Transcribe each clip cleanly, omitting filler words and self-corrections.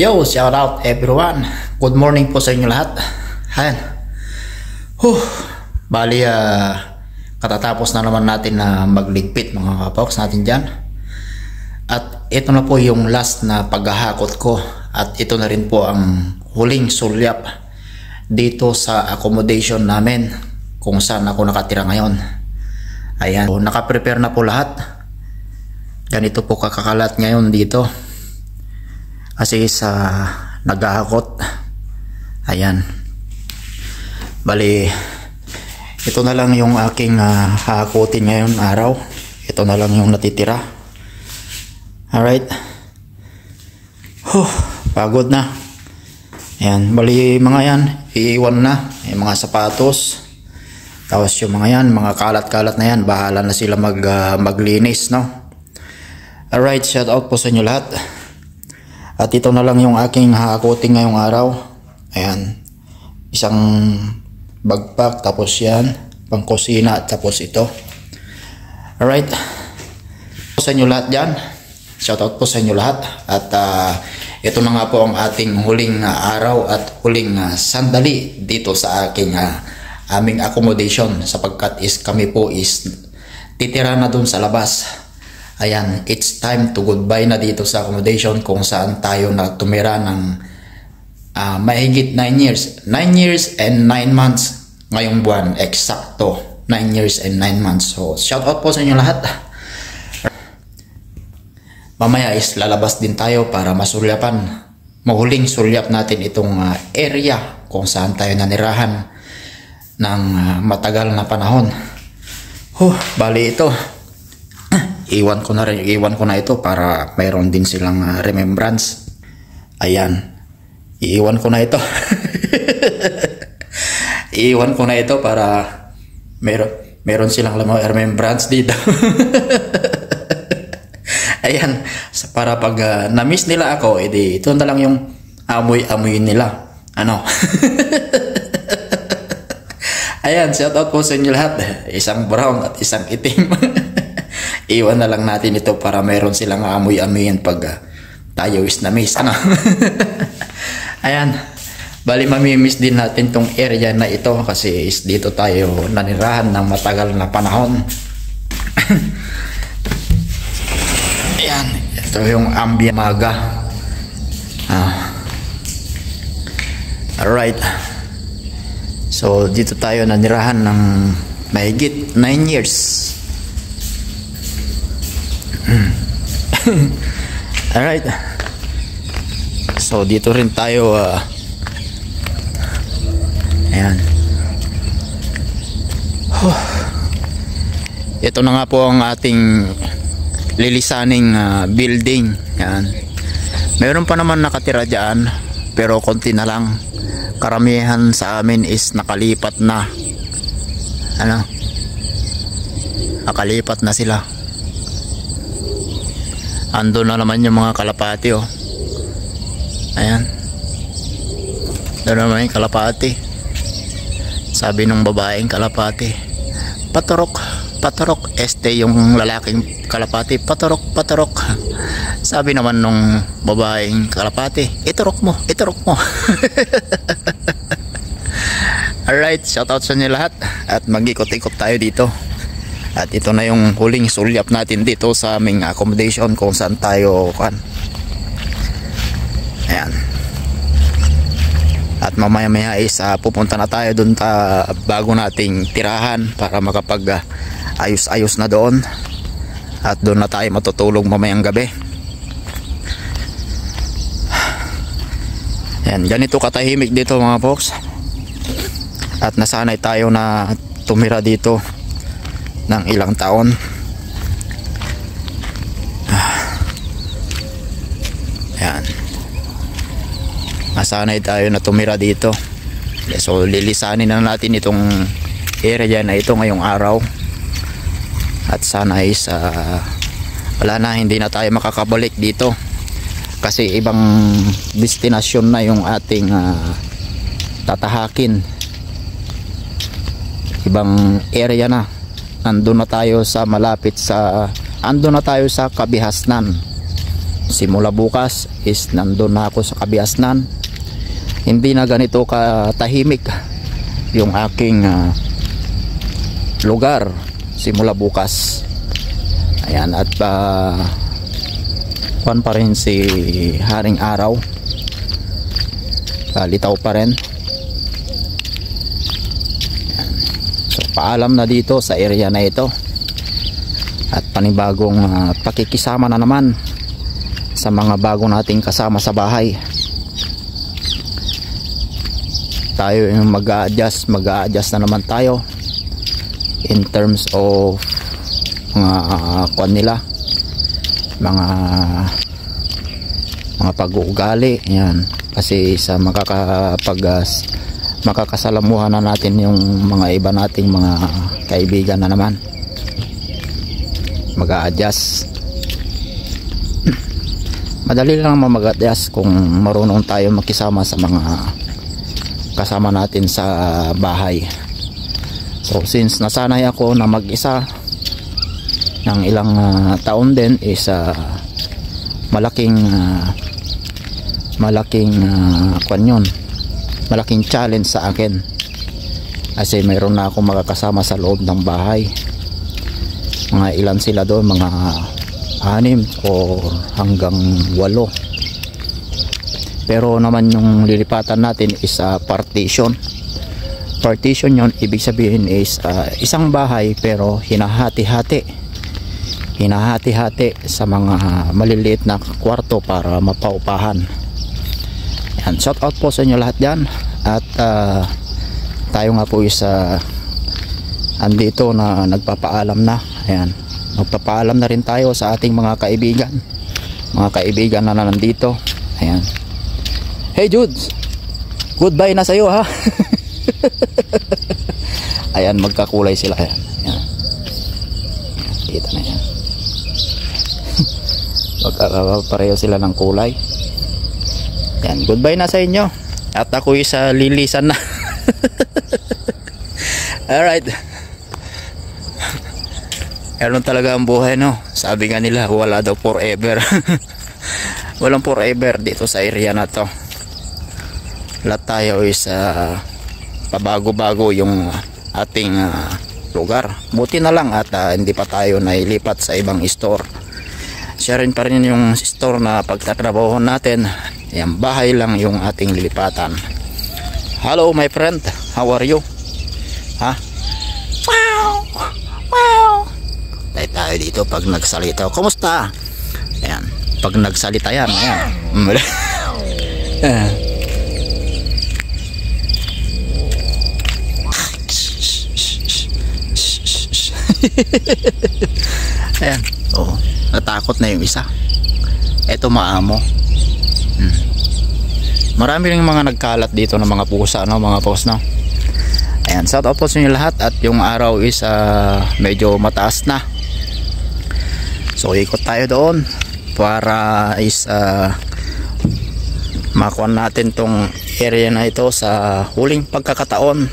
Yo, shout out everyone. Good morning po sa inyo lahat. Ayan. Bali, katatapos na naman natin na magligpit mga kapoks natin dyan. At ito na po yung last na paghahakot ko. At ito na rin po ang huling sulyap dito sa accommodation namin kung saan ako nakatira ngayon. Ayan. So, nakaprepare na po lahat. Ganito po kakakalat ngayon dito. Kasi sa naghahakot. Ayan. Bali, ito na lang yung aking hahakotin ngayon araw. Ito na lang yung natitira. Alright. Pagod na. Ayan. Bali, mga yan, iiwan na. Yung mga sapatos. Tapos yung mga yan, mga kalat-kalat na yan, bahala na sila maglinis, no? Alright, shout out po sa inyo lahat. At ito na lang yung aking hahakotin ngayong araw. Ayan. Isang bagpak, tapos yan, pangkusina, tapos ito. Alright. Sa inyo lahat dyan. Shoutout po sa inyo lahat. At ito na nga po ang ating huling araw at huling sandali dito sa aking aming accommodation. Sapagkat kami po is titira na dun sa labas. Ayan, it's time to goodbye na dito sa accommodation kung saan tayo na tumira ng mahigit 9 years. 9 years and 9 months ngayong buwan. Eksakto, 9 years and 9 months. So, shout out po sa inyo lahat. Mamaya is lalabas din tayo para masulyapan. Mahuling sulyap natin itong area kung saan tayo nanirahan ng matagal na panahon. Bali ito. Iwan ko na ito para mayroon din silang remembrance. Ayan. Iiwan ko na ito. Iiwan ko na ito para meron silang remembrance dito. Ayan. Para pag na-miss nila ako, edi ito na lang yung amoy-amoy nila. Ano? Ayan, shout out po sa inyo lahat. Isang brown at isang itim. Iwan na lang natin ito para mayroon silang amoy-amoyin pag tayo is na-miss. Ano? Ayan. Bali, mamimiss din natin tong area na ito kasi is dito tayo nanirahan ng matagal na panahon. Ayan. Ito yung ambient maga. Alright. So, dito tayo nanirahan ng mahigit 9 years. Alright. So dito rin tayo ayan. Ito na nga po ang ating lilisaning building. Ayan. Mayroon pa naman nakatira dyan pero konti na lang. Karamihan sa amin is nakalipat na. Ano? Nakalipat na sila. Ando na naman yung mga kalapati, oh. Ayan. Doon naman yung kalapati. Sabi ng babaeng kalapati, paturok, paturok. Yung lalaking kalapati, paturok, paturok. Sabi naman nung babaeng kalapati, iturok mo, iturok mo. Alright, shoutout sa inyo lahat. At mag-ikot-ikot tayo dito. At ito na yung huling sulyap natin dito sa aming accommodation kung saan tayo ayan. At mamaya is pupunta na tayo dun bago nating tirahan para makapag ayos-ayos na doon. At doon na tayo matutulog mamayang gabi. Ayan, ganito katahimik dito mga folks. At nasanay tayo na tumira dito ng ilang taon. Ayan. Masanay tayo na tumira dito. So lilisanin na natin itong area na ito ngayong araw. At sana is wala na, hindi na tayo makakabalik dito. Kasi ibang destinasyon na yung ating tatahakin. Ibang area na. Andun na tayo sa malapit sa andun na tayo sa Kabihasnan. simula bukas is nandun na ako sa Kabiasnan. Hindi na ganito katahimik yung aking lugar simula bukas. Ayan, at kuwan pa rin si Haring Araw, litaw pa rin. Ayan. So paalam na dito sa area na ito, at panibagong pakikisama na naman sa mga bago nating kasama sa bahay. Tayo yung mag-a-adjust na naman tayo in terms of mga kwan nila, mga pag-uugali. Yan, kasi sa makakasalamuhan na natin yung mga iba nating mga kaibigan na naman, mag-a-adjust. Madali lang mag-adjust kung marunong tayo makisama sa mga kasama natin sa bahay. So since nasanay ako na mag-isa ng ilang taon din, is malaking malaking challenge sa akin, kasi mayroon na akong makakasama sa loob ng bahay. Mga ilan sila doon, mga 6 o hanggang 8. Pero naman yung lilipatan natin is partition. Partition yon, ibig sabihin is isang bahay pero hinahati-hati sa mga maliliit na kwarto para mapaupahan. Yan, shout out po sa inyo lahat dyan. At tayo nga po is andito na nagpapaalam na. Ayan, magpapaalam na rin tayo sa ating mga kaibigan na nandito. Ayan, hey Jude, goodbye na sa'yo ha. Ayan, magkakulay sila. Ayan, ayan. Kita na yan. Magkakapareho sila ng kulay. Yan, goodbye na sa inyo. At ako isa lilisan na. Alright. Meron talaga ang buhay, no? Sabi nga nila, wala daw forever. Walang forever dito sa area na to. Lahat tayo is pabago-bago yung ating lugar. Buti na lang at hindi pa tayo nailipat sa ibang store. Siya rin pa rin yung store na pagtatrabaho natin. Yan, bahay lang yung ating lilipatan. Hello my friend, how are you? Ha? Wow! Wow! Tayo dito pag nagsalita. Kumusta? Ayan, pag nagsalita yan. Ayan. Ayan. Oh, natakot na yung isa. Eto maamo. Marami ring mga nagkalat dito ng mga pusa, no, mga boss, no. Ayan, shout out po sa inyo lahat. At yung araw is medyo mataas na. So ikot tayo doon para is makuha natin tong area na ito sa huling pagkakataon,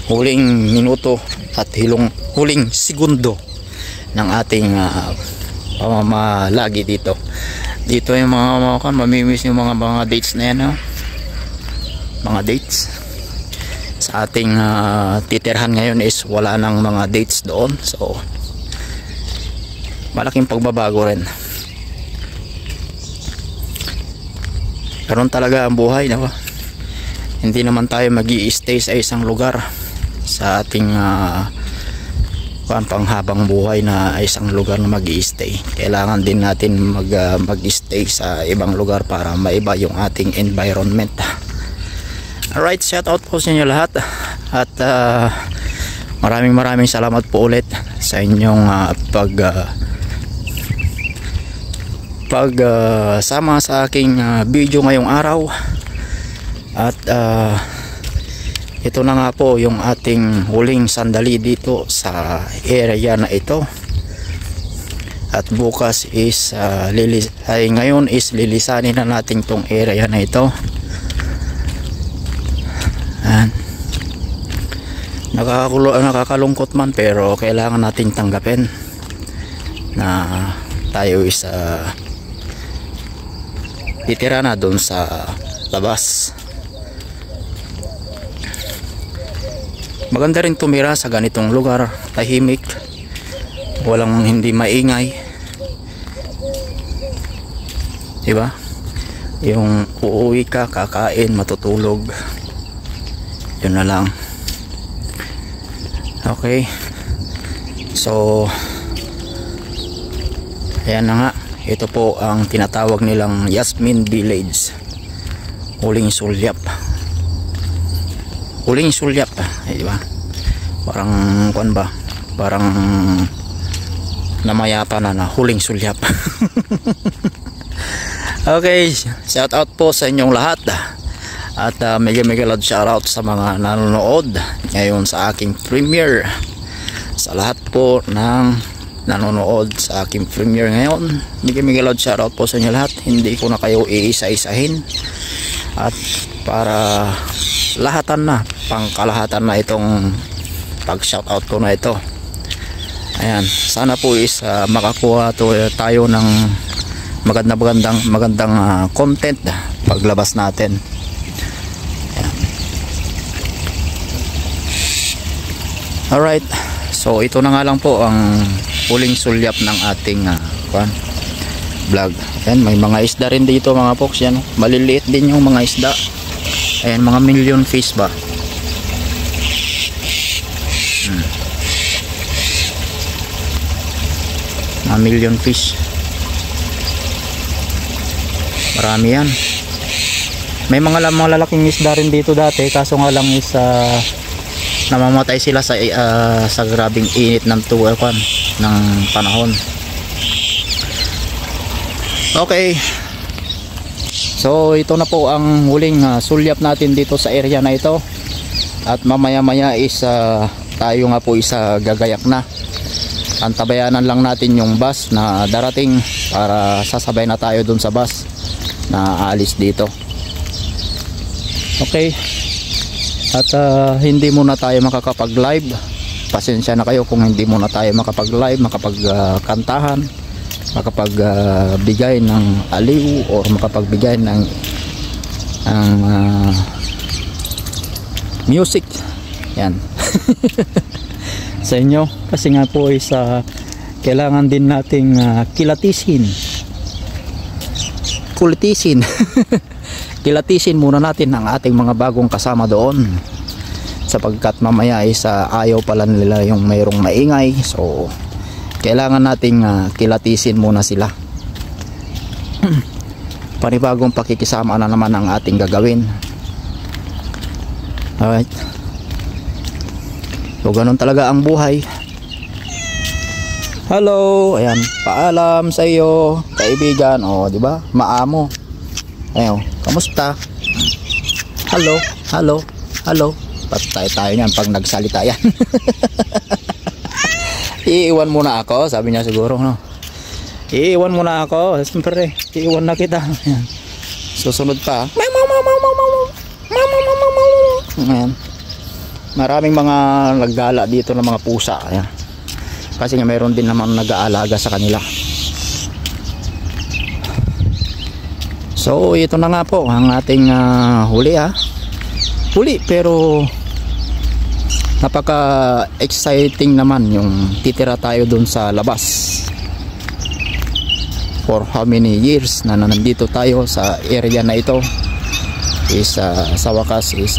huling minuto at huling segundo ng ating pamamalagi dito. Dito yung mga mamimiss yung mga dates na yan, no? Mga dates sa ating titirhan ngayon is wala nang mga dates doon. So malaking pagbabago rin. Karon talaga ang buhay, no? Hindi naman tayo magi-stay sa isang lugar sa ating panghabang buhay na isang lugar na mag-i-stay. Kailangan din natin mag-stay sa ibang lugar para maiba yung ating environment. Alright, shout out po sa inyo lahat. At maraming salamat po ulit sa inyong sama sa aking video ngayong araw. At ito na nga po yung ating huling sandali dito sa area na ito. At bukas is ngayon is lilisanin na natin tong area na ito. Ayan. Nakakalungkot man, pero kailangan nating tanggapin na tayo is titira na doon sa labas. Maganda rin tumira sa ganitong lugar, tahimik, walang hindi maingay, diba? Yung uuwi ka, kakain, matutulog, yun na lang. Okay, so ayan na nga, ito po ang tinatawag nilang Yasmin Village, Huling Sulyap. Huling Sulyap, di ba? Parang kuan ba? Parang namayapa na Huling Sulyap. Okay, shout out po sa inyong lahat. At mega loud shout out sa mga nanonood ngayon sa aking premiere. Sa lahat po ng nanonood sa aking premiere ngayon, mega loud shout out po sa inyo lahat. Hindi ko na kayo iisa-isahin. At para lahatan na, pangkalahatan na itong pag shoutout ko na ito. Ayan, sana po is makakuha tayo ng magandang content paglabas natin. Ayan. Alright, so ito na nga lang po ang huling sulyap ng ating vlog. Ayan, may mga isda rin dito mga folks, yan. Maliliit din yung mga isda. Ayan, mga million fish ba. Mga million fish. Marami yan. May mga lalaking isda rin dito dati, kaso nga lang is namamatay sila sa grabing init ng ng panahon. Okay, so ito na po ang huling sulyap natin dito sa area na ito. At mamaya maya is tayo nga po isa gagayak na. Antabayanan lang natin yung bus na darating para sasabay na tayo dun sa bus na aalis dito. Okay, at hindi muna tayo makakapag live. Pasensya na kayo kung hindi muna tayo makapag live, makapagkantahan, makapagbigay ng aliw or makapagbigay ng music yan sa inyo, kasi nga po is kailangan din nating kulitisin kilatisin muna natin ang ating mga bagong kasama doon, sapagkat mamaya is ayaw pala nila yung mayroong maingay. So kailangan nating kilatisin muna sila. Panibagong pakikisama na naman ang ating gagawin. Alright, so ganun talaga ang buhay. Hello, ayan, paalam sa iyo kaibigan. O diba, maamo. Ayo, kamusta? Hello. Patay tayo niyan pag nagsalita yan. Iiwan muna ako, sabi niya siguro, no? Iiwan muna ako, siyempre, iiwan na kita. Ayan. Susunod pa. Ayan. Maraming mga naggala dito ng mga pusa. Ayan. Kasi nga mayroon din naman nag-aalaga sa kanila. So ito na nga po ang ating huli huli, pero napaka exciting naman yung titira tayo dun sa labas. For how many years na nandito tayo sa area na ito is sa wakas is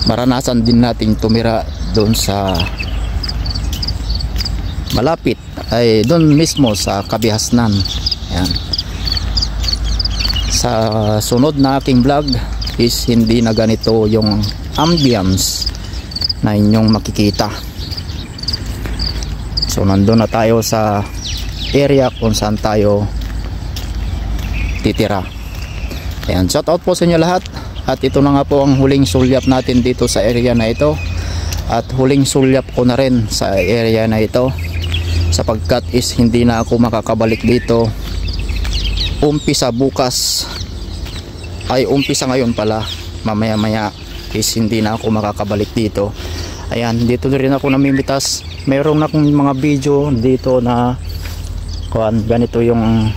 maranasan din nating tumira dun sa malapit ay dun mismo sa Kabihasnan. Ayan. Sa sunod na aking vlog is hindi na ganito yung ambience na inyong makikita. So nandun na tayo sa area kung saan tayo titira. Ayan, shout out po sa inyo lahat. At ito na nga po ang huling sulyap natin dito sa area na ito. At huling sulyap ko na rin sa area na ito, sapagkat is hindi na ako makakabalik dito. Umpisa bukas, ay umpisa ngayon pala, mamaya maya is hindi na ako makakabalik dito. Ayan, dito rin ako namimitas. Mayroon na akong mga video dito na ganito yung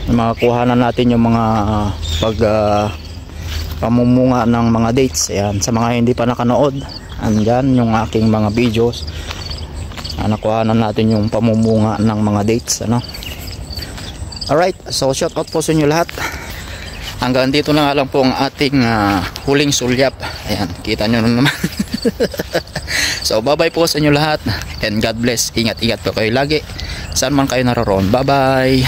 Makakuhanan natin yung mga pamumunga ng mga dates. Ayan, sa mga hindi pa nakanood, andyan yung aking mga videos. Nakuhanan natin yung pamumunga ng mga dates, ano. Alright, so shout out po sa inyo lahat. Hanggang dito na nga lang po ang ating huling sulyap. Ayan, kita nyo naman. So bye bye po sa inyo lahat, and God bless. Ingat ingat po kayo lagi saan man kayo naroon. Bye bye.